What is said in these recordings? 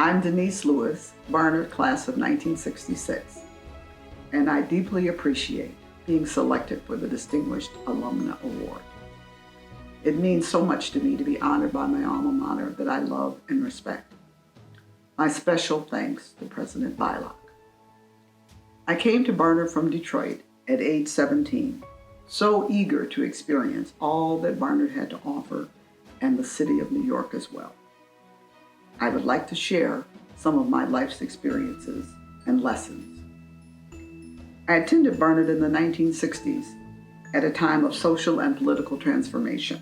I'm Denise Lewis, Barnard class of 1966, and I deeply appreciate being selected for the Distinguished Alumna Award. It means so much to me to be honored by my alma mater that I love and respect. My special thanks to President Bylock. I came to Barnard from Detroit at age 17, so eager to experience all that Barnard had to offer and the city of New York as well. I would like to share some of my life's experiences and lessons. I attended Barnard in the 1960s at a time of social and political transformation,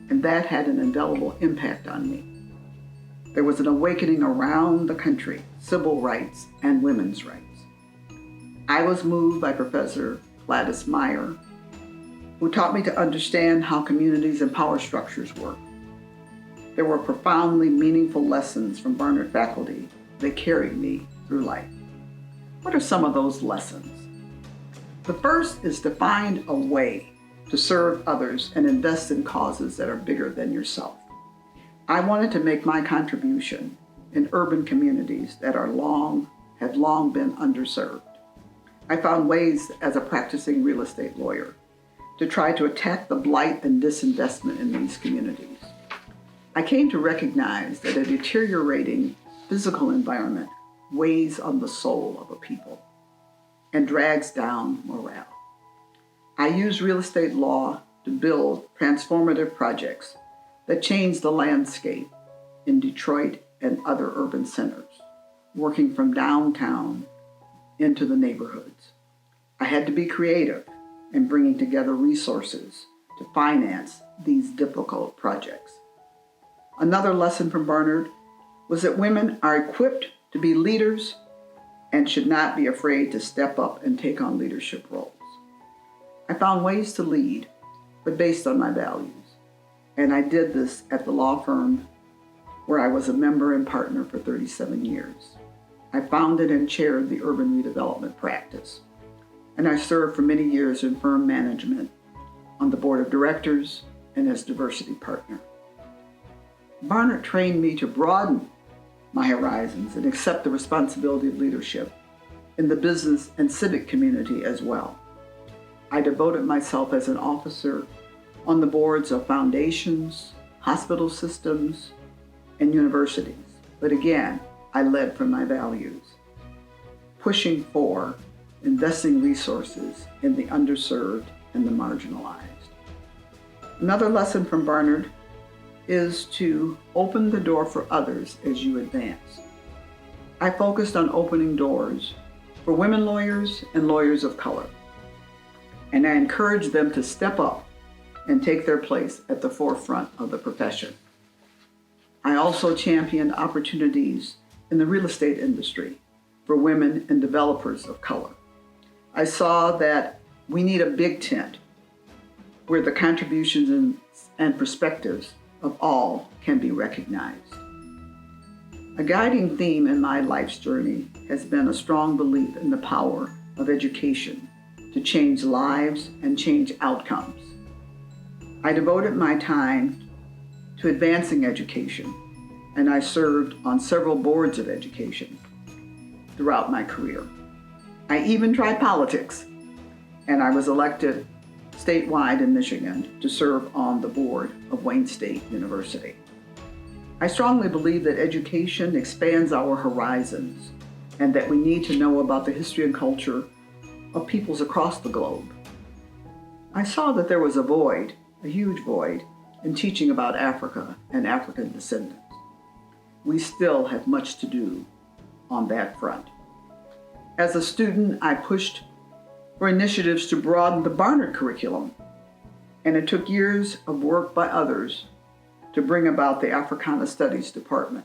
and that had an indelible impact on me. There was an awakening around the country, civil rights and women's rights. I was moved by Professor Gladys Meyer, who taught me to understand how communities and power structures work. There were profoundly meaningful lessons from Barnard faculty that carried me through life. What are some of those lessons? The first is to find a way to serve others and invest in causes that are bigger than yourself. I wanted to make my contribution in urban communities that have long been underserved. I found ways as a practicing real estate lawyer to try to attack the blight and disinvestment in these communities. I came to recognize that a deteriorating physical environment weighs on the soul of a people and drags down morale. I used real estate law to build transformative projects that changed the landscape in Detroit and other urban centers, working from downtown into the neighborhoods. I had to be creative in bringing together resources to finance these difficult projects. Another lesson from Barnard was that women are equipped to be leaders and should not be afraid to step up and take on leadership roles. I found ways to lead, but based on my values. And I did this at the law firm where I was a member and partner for 37 years. I founded and chaired the urban redevelopment practice, and I served for many years in firm management on the board of directors and as diversity partner. Barnard trained me to broaden my horizons and accept the responsibility of leadership in the business and civic community as well. I devoted myself as an officer on the boards of foundations, hospital systems, and universities. But again, I led from my values, pushing for investing resources in the underserved and the marginalized. Another lesson from Barnard is to open the door for others as you advance. I focused on opening doors for women lawyers and lawyers of color, and I encouraged them to step up and take their place at the forefront of the profession. I also championed opportunities in the real estate industry for women and developers of color. I saw that we need a big tent where the contributions and perspectives of all can be recognized. A guiding theme in my life's journey has been a strong belief in the power of education to change lives and change outcomes. I devoted my time to advancing education, and I served on several boards of education throughout my career. I even tried politics, and I was elected statewide in Michigan to serve on the board of Wayne State University. I strongly believe that education expands our horizons and that we need to know about the history and culture of peoples across the globe. I saw that there was a huge void, in teaching about Africa and African descendants. We still have much to do on that front. As a student, I pushed for initiatives to broaden the Barnard curriculum, and it took years of work by others to bring about the Africana Studies Department.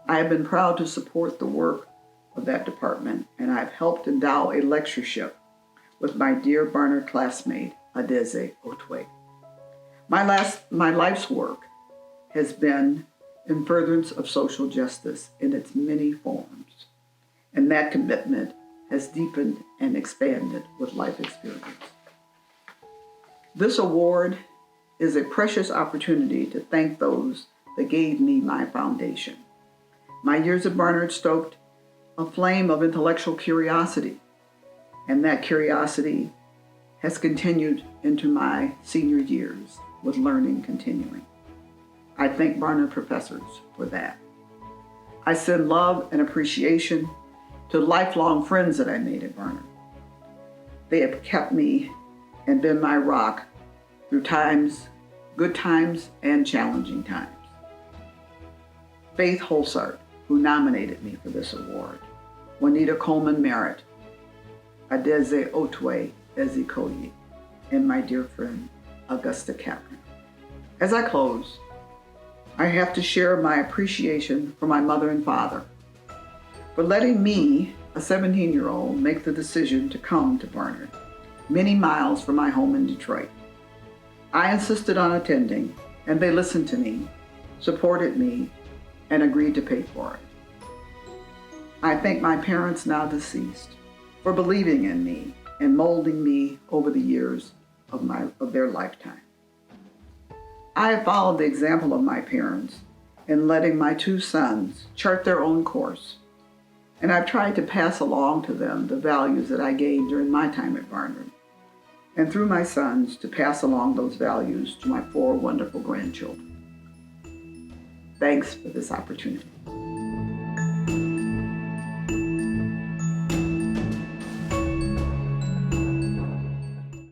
I have been proud to support the work of that department, and I've helped endow a lectureship with my dear Barnard classmate, Adeze Otwe. My life's work has been in furtherance of social justice in its many forms, and that commitment has deepened and expanded with life experience. This award is a precious opportunity to thank those that gave me my foundation. My years at Barnard stoked a flame of intellectual curiosity, and that curiosity has continued into my senior years with learning continuing. I thank Barnard professors for that. I send love and appreciation to lifelong friends that I made at Barnard. They have kept me and been my rock through times, good times and challenging times. Faith Holsart, who nominated me for this award, Juanita Coleman Merritt, Adeze Otwe Ezikoyi, and my dear friend, Augusta Kapner. As I close, I have to share my appreciation for my mother and father for letting me, a 17-year-old, make the decision to come to Barnard, many miles from my home in Detroit. I insisted on attending, and they listened to me, supported me, and agreed to pay for it. I thank my parents, now deceased, for believing in me and molding me over the years of their lifetime. I have followed the example of my parents in letting my two sons chart their own course, and I've tried to pass along to them the values that I gained during my time at Barnard, and through my sons to pass along those values to my 4 wonderful grandchildren. Thanks for this opportunity.